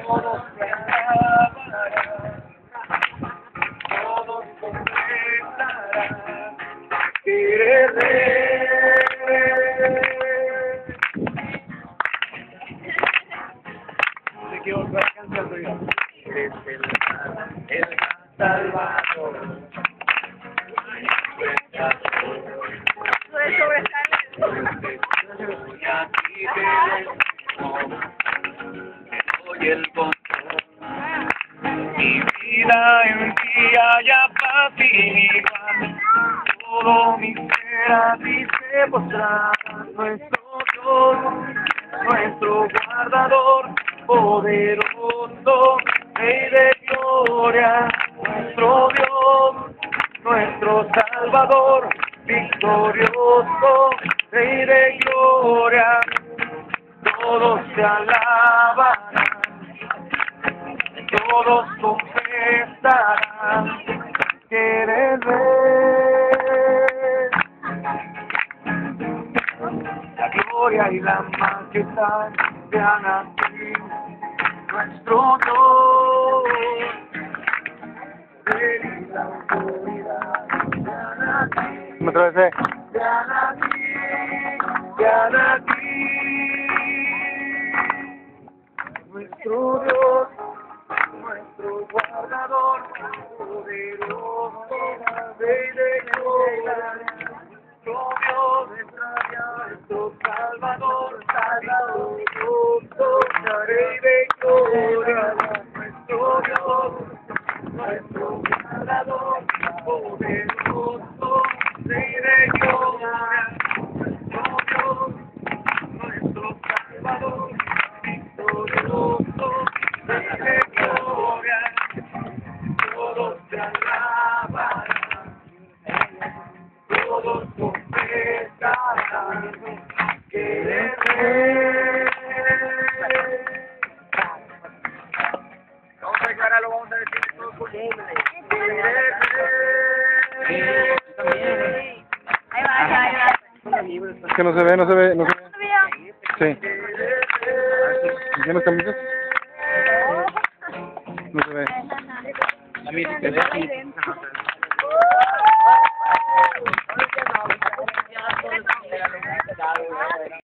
todos se alabarán, todos confesarán que eres Rey. Se equivocó la canción tuya. Eres el gran Salvador. Y aquí te doy el control. Mi vida en ti haya paz igual. Todo mi ser a ti se postrará. Nuestro Dios, nuestro guardador, poderoso, Rey de gloria. Nuestro Dios, nuestro Salvador, victorioso, Rey de gloria. Todos se alabarán, todos confesarán que eres Rey. La gloria y la majestad sean a ti, nuestro Dios. Y la autoridad sean a ti, Otra vez, sean a ti, sean a ti. Nuestro Dios, nuestro guardador, poderoso, Rey de gloria. Nuestro Dios, nuestro Salvador, Salvador, Rey de gloria. Nuestro Dios, nuestro guardador, poderoso, Rey de gloria. Nuestro Dios, nuestro Salvador, victorioso, Rey de gloria. Todos se alabarán, todos confesarán que eres Rey. Vamos a declararlo, vamos a decir todo por Ahí va. que no se ve, no se ve, no se ve. Sí. ¿Tienes camisas? No se ve. A mí,